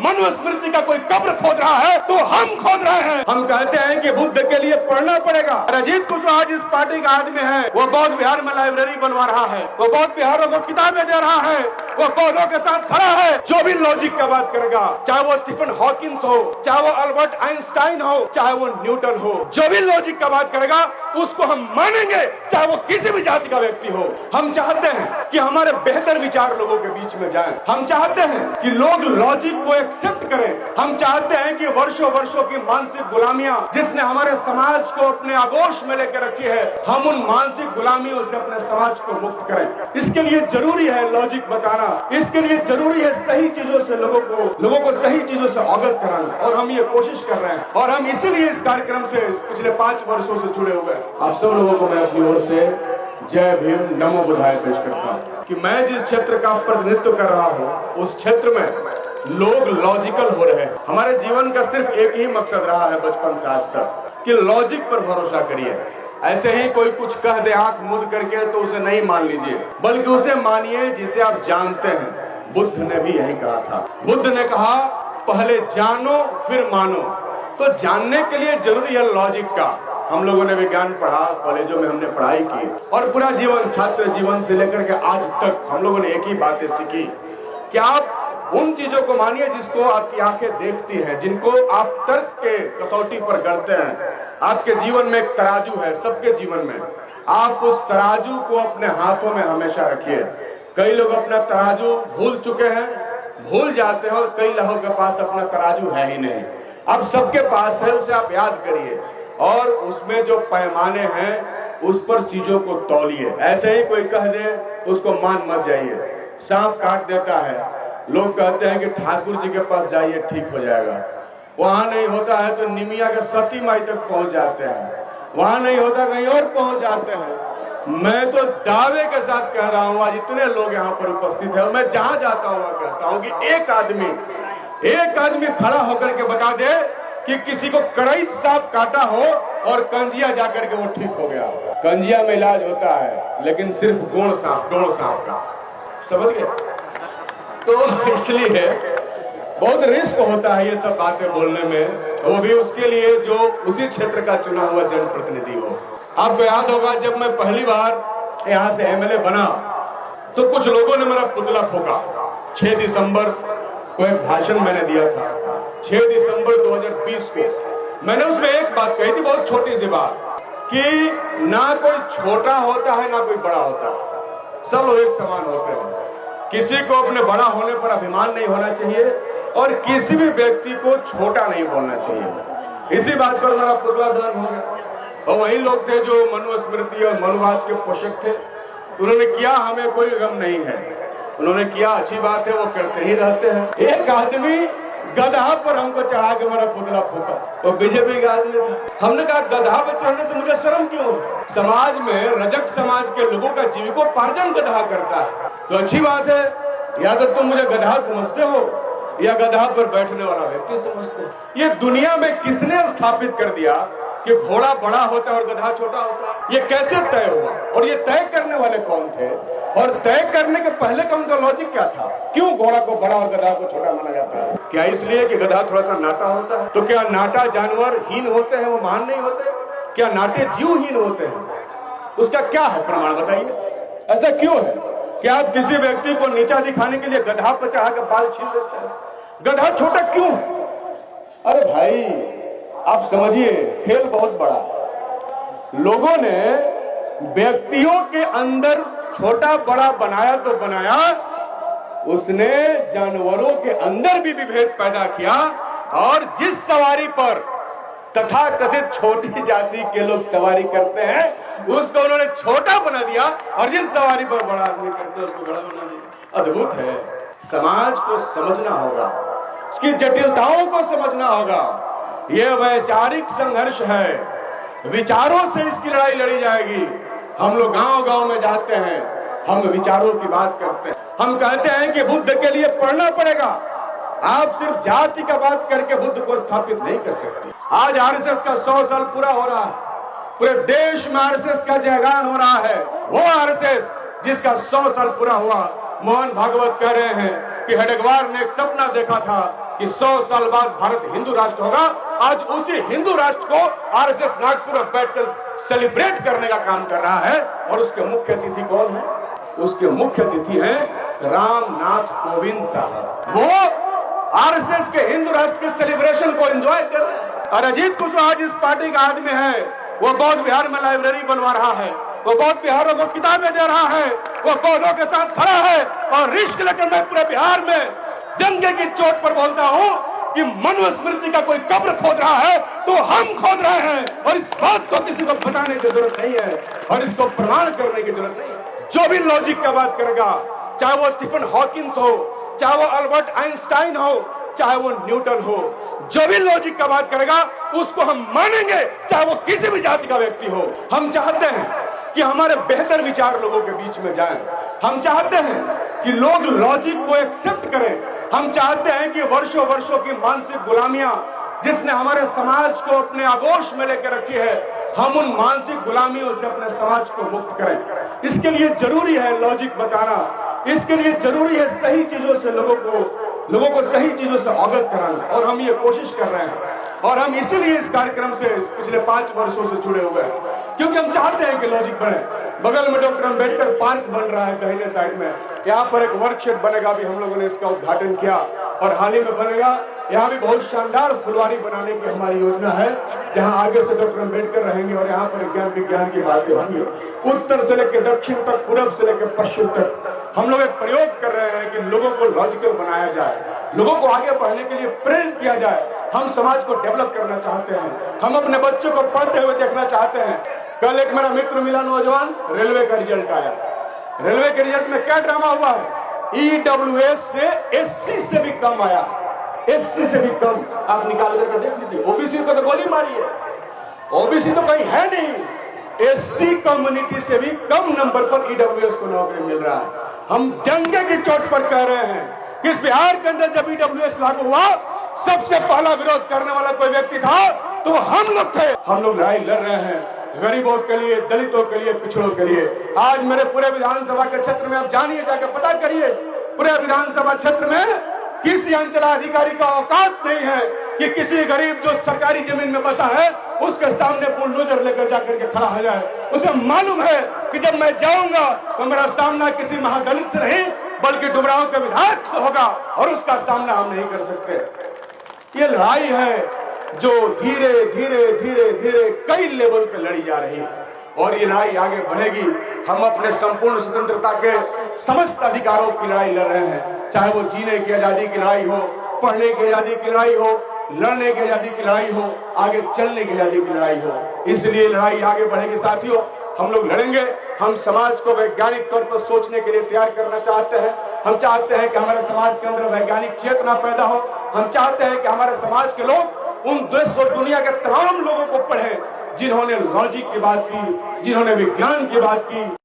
मनुस्मृति का कोई कब्र खोद रहा है तो हम खोद रहे हैं। हम कहते हैं कि बुद्ध के लिए पढ़ना पड़ेगा। अजीत कुशवाहा जिस पार्टी का आदमी है वो बौद्ध विहार में लाइब्रेरी बनवा रहा है, वो बौद्ध विहारों को किताबें दे रहा है, वो बौद्धों के साथ खड़ा है। जो भी लॉजिक का बात करेगा, चाहे वो स्टीफन हॉकिंस हो, चाहे वो अल्बर्ट आइंस्टाइन हो, चाहे वो न्यूटन हो, जो भी लॉजिक का बात करेगा उसको हम मानेंगे, चाहे वो किसी भी जाति का व्यक्ति हो। हम चाहते हैं कि हमारे बेहतर विचार लोगों के बीच में जाएं। हम चाहते हैं कि लोग लॉजिक को एक्सेप्ट करें। हम चाहते हैं कि वर्षों वर्षों की मानसिक गुलामियां जिसने हमारे समाज को अपने आगोश में लेकर रखी है, हम उन मानसिक गुलामियों से अपने समाज को मुक्त करें। इसके लिए जरूरी है लॉजिक बताना, इसके लिए जरूरी है सही चीजों से लोगों को सही चीजों से अवगत कराना, और हम ये कोशिश कर रहे हैं। और हम इसीलिए इस कार्यक्रम से पिछले 5 वर्षों से जुड़े हुए हैं। आप सब लोगों को मैं अपनी ओर से जय भीम नमो बुधाय पेश करता हूँ कि मैं जिस क्षेत्र का प्रतिनिधित्व कर रहा हूँ उस क्षेत्र में लोग लॉजिकल हो रहे हैं। हमारे जीवन का सिर्फ एक ही मकसद रहा है बचपन से आज तक कि लॉजिक पर भरोसा करिए। ऐसे ही कोई कुछ कह दे आंख मूंद करके तो उसे नहीं मान लीजिए, बल्कि उसे मानिए जिसे आप जानते हैं। बुद्ध ने भी यही कहा था। बुद्ध ने कहा पहले जानो फिर मानो। तो जानने के लिए जरूरी है लॉजिक का। हम लोगों ने विज्ञान पढ़ा, कॉलेजों में हमने पढ़ाई की, और पूरा जीवन छात्र जीवन से लेकर के आज तक हम लोगों ने एक ही बातें सीखी कि आप उन चीजों को मानिए जिसको आपकी आंखें देखती हैं, जिनको आप तर्क के कसौटी पर गढ़ते हैं। आपके जीवन में एक तराजू है, सबके जीवन में। आप उस तराजू को अपने हाथों में हमेशा रखिए। कई लोग अपना तराजू भूल चुके हैं, भूल जाते हैं, और कई लोगों के पास अपना तराजू है ही नहीं। अब सबके पास है, उसे आप याद करिए और उसमें जो पैमाने हैं उस पर चीजों को तौलिए। ऐसे ही कोई कह दे उसको मान मत जाइए। सांप काट देता है, लोग कहते हैं कि ठाकुर जी के पास जाइए ठीक हो जाएगा। वहां नहीं होता है तो निमिया के सती माई तक पहुंच जाते हैं, वहां नहीं होता कहीं और पहुंच जाते हैं। मैं तो दावे के साथ कह रहा हूं, आज इतने लोग यहाँ पर उपस्थित है, मैं जहां जाता हूं वहां कहता हूं कि एक आदमी खड़ा होकर के बता दे कि किसी को करैत सांप काटा हो और कंजिया जाकर के वो ठीक हो गया। कंजिया में इलाज होता है लेकिन सिर्फ डोड़ सांप का, समझ गए? तो इसलिए बहुत रिस्क होता है ये सब बातें बोलने में, वो भी उसके लिए जो उसी क्षेत्र का चुना हुआ जनप्रतिनिधि हो। आपको याद होगा जब मैं पहली बार यहाँ से एमएलए बना तो कुछ लोगों ने मेरा पुतला फूंका। 6 दिसंबर को एक भाषण मैंने दिया था, 6 दिसंबर 2020 को। मैंने उसमें एक बात कही थी, बहुत छोटी सी बात, कि ना कोई छोटा होता है ना कोई बड़ा होता है, सब लोग एक समान होते हैं। किसी को अपने बड़ा होने पर अभिमान नहीं होना चाहिए और किसी भी व्यक्ति को छोटा नहीं बोलना चाहिए। इसी बात पर मेरा पुतला दहन हो गया। और वही लोग थे जो मनुस्मृति और मनुवाद के पोषक थे, उन्होंने किया, हमें कोई गम नहीं है, उन्होंने किया, अच्छी बात है, वो करते ही रहते हैं। एक आदमी गधा पर हमको चढ़ा के मेरा पुतला फूंका, तो बीजेपी का आदमी था। हमने कहा गधा पर चढ़ने से मुझे शर्म क्यों? समाज में रजक समाज के लोगों का जीविकोपार्जन गधा करता है, तो अच्छी बात है। या तो तुम मुझे गधा समझते हो या गधा पर बैठने वाला व्यक्ति समझते हो। ये दुनिया में किसने स्थापित कर दिया कि घोड़ा बड़ा होता है और गधा छोटा होता है? ये कैसे तय हुआ और ये तय करने वाले कौन थे? और तय करने के पहले का उनका लॉजिक क्या था? क्यों घोड़ा को बड़ा और गधा को छोटा माना जाता है? क्या इसलिए कि गधा थोड़ा सा नाटा होता है? तो क्या नाटा जानवर हीन होते हैं, वो महान नहीं होते? क्या नाटे जीव हीन होते हैं? उसका क्या है प्रमाण बताइए? ऐसा क्यों है कि आप किसी व्यक्ति को नीचा दिखाने के लिए गधा पर चढ़ा के बाल छीन देते हैं? गधा छोटा क्यों है? अरे भाई आप समझिए, खेल बहुत बड़ा है। लोगों ने व्यक्तियों के अंदर छोटा बड़ा बनाया तो बनाया, उसने जानवरों के अंदर भी विभेद पैदा किया। और जिस सवारी पर तथाकथित छोटी जाति के लोग सवारी करते हैं उसको उन्होंने छोटा बना दिया, और जिस सवारी पर बड़ा आदमी करते हैं उसको बड़ा बना दिया। अद्भुत है। समाज को समझना होगा, उसकी जटिलताओं को समझना होगा। यह वैचारिक संघर्ष है, विचारों से इसकी लड़ाई लड़ी जाएगी। हम लोग गांव-गांव में जाते हैं, हम विचारों की बात करते हैं, हम कहते हैं कि बुद्ध के लिए पढ़ना पड़ेगा। आप सिर्फ जाति का बात करके बुद्ध को स्थापित नहीं कर सकते। आज आरएसएस का 100 साल पूरा हो रहा है, पूरे देश में आरएसएस का जयगान हो रहा है। वो आरएसएस जिसका 100 साल पूरा हुआ। मोहन भागवत कह रहे हैं कि हेडगेवार ने एक सपना देखा था कि 100 साल बाद भारत हिंदू राष्ट्र होगा। आज उसी हिंदू राष्ट्र को आरएसएस नागपुर में बैठकर सेलिब्रेट करने का काम कर रहा है। और उसके मुख्य अतिथि कौन है? उसके मुख्य अतिथि हैं रामनाथ कोविंद साहब। वो आरएसएस के हिंदू राष्ट्र के सेलिब्रेशन को एंजॉय कर रहे हैं। और अजीत कुशवाहा जिस पार्टी का आदमी है, वो बौद्ध बिहार में लाइब्रेरी बनवा रहा है, वो बौद्ध बिहारों को किताबें दे रहा है, वो बौद्धों के साथ खड़ा है। और रिस्क लेकर मैं पूरे बिहार में दंगे की चोट पर बोलता हूं कि मनुस्मृति का कोई कब्र खोद रहा है तो हम खोद रहे हैं। और इस बात को किसी को बताने की जरूरत नहीं है और इसको प्रमाण करने की जरूरत नहीं है। जो भी लॉजिक का बात करेगा, चाहे वो स्टीफन हॉकिंस हो, चाहे वो अल्बर्ट आइंस्टाइन हो, चाहे वो न्यूटन हो, जो भी लॉजिक का बात करेगा उसको हम मानेंगे, चाहे वो किसी भी जाति का व्यक्ति हो। हम चाहते हैं कि हमारे बेहतर विचार लोगों के बीच में जाएं। हम चाहते हैं कि लोग लॉजिक को एक्सेप्ट करें। हम चाहते हैं कि वर्षों वर्षों की मानसिक गुलामियां जिसने हमारे समाज को अपने आगोश में लेकर रखी है, हम उन मानसिक गुलामियों से अपने समाज को मुक्त करें। इसके लिए जरूरी है लॉजिक बताना, इसके लिए जरूरी है सही चीजों से लोगों को सही चीजों से अवगत कराना। और हम ये कोशिश कर रहे हैं और हम इसीलिए इस कार्यक्रम से पिछले 5 वर्षों से जुड़े हुए हैं, क्योंकि हम चाहते हैं कि लॉजिक बने। बगल में डॉक्टर अंबेडकर पार्क बन रहा है दाहिने साइड में, यहाँ पर एक वर्कशॉप बनेगा, भी हम लोगों ने इसका उद्घाटन किया और हाल ही में बनेगा। यहाँ भी बहुत शानदार फुलवारी बनाने की हमारी योजना है, जहाँ आगे से डॉक्टर अंबेडकर रहेंगे और यहाँ पर ज्ञान विज्ञान की बातें होंगी। उत्तर से लेकर दक्षिण तक, पूर्व से लेकर पश्चिम तक हम लोग एक प्रयोग कर रहे हैं कि लोगों को लॉजिकल बनाया जाए, लोगों को आगे बढ़ने के लिए प्रेरित किया जाए। हम समाज को डेवलप करना चाहते हैं, हम अपने बच्चों को पढ़ते हुए देखना चाहते हैं। कल एक मेरा मित्र मिला नौजवान, रेलवे का रिजल्ट आया। रेलवे के रिजल्ट में क्या ड्रामा हुआ है? ईडब्ल्यूएस से एससी से भी कम आया, एससी से भी कम। आप निकाल करके देख लीजिए। ओबीसी को तो गोली मारी है, ओबीसी तो कहीं है नहीं। एससी कम्युनिटी से भी कम नंबर पर ईडब्ल्यूएस को नौकरी मिल रहा है। हम दंगे की चोट पर कह रहे हैं कि इस बिहार के अंदर जब ईडब्ल्यूएस लागू हुआ, सबसे पहला विरोध करने वाला कोई व्यक्ति था तो हम लोग थे। हम लोग लड़ाई लड़ रहे हैं गरीबों के लिए, दलितों के लिए, पिछड़ों के लिए। आज मेरे पूरे विधानसभा के क्षेत्र में आप जानिए, जाकर पता करिए, पूरे विधानसभा क्षेत्र में किसी अंचलाधिकारी का औकात नहीं है कि किसी गरीब जो सरकारी जमीन में बसा है उसके सामने बुलडोजर लेकर जाकर के खड़ा हो जाए। उसे मालूम है कि जब मैं जाऊंगा तो मेरा सामना किसी महादलित से नहीं बल्कि डुमरांव के विधायक से होगा और उसका सामना हम नहीं कर सकते। ये लड़ाई है जो धीरे धीरे धीरे धीरे कई लेवल पे लड़ी जा रही है और ये लड़ाई आगे बढ़ेगी। हम अपने संपूर्ण स्वतंत्रता के समस्त अधिकारों की लड़ाई लड़ रहे हैं, चाहे वो जीने की आजादी की लड़ाई हो, पढ़ने की आजादी की लड़ाई हो, लड़ने की आजादी की लड़ाई हो, आगे चलने की आजादी की लड़ाई हो। इसलिए लड़ाई आगे बढ़ेगी साथियों। हम लोग लड़ेंगे। हम समाज को वैज्ञानिक तौर पर सोचने के लिए तैयार करना चाहते हैं। हम चाहते हैं कि हमारे समाज के अंदर वैज्ञानिक चेतना पैदा हो। हम चाहते हैं कि हमारे समाज के लोग उन देश और दुनिया के तमाम लोगों को पढ़ें जिन्होंने लॉजिक की बात की, जिन्होंने विज्ञान की बात की।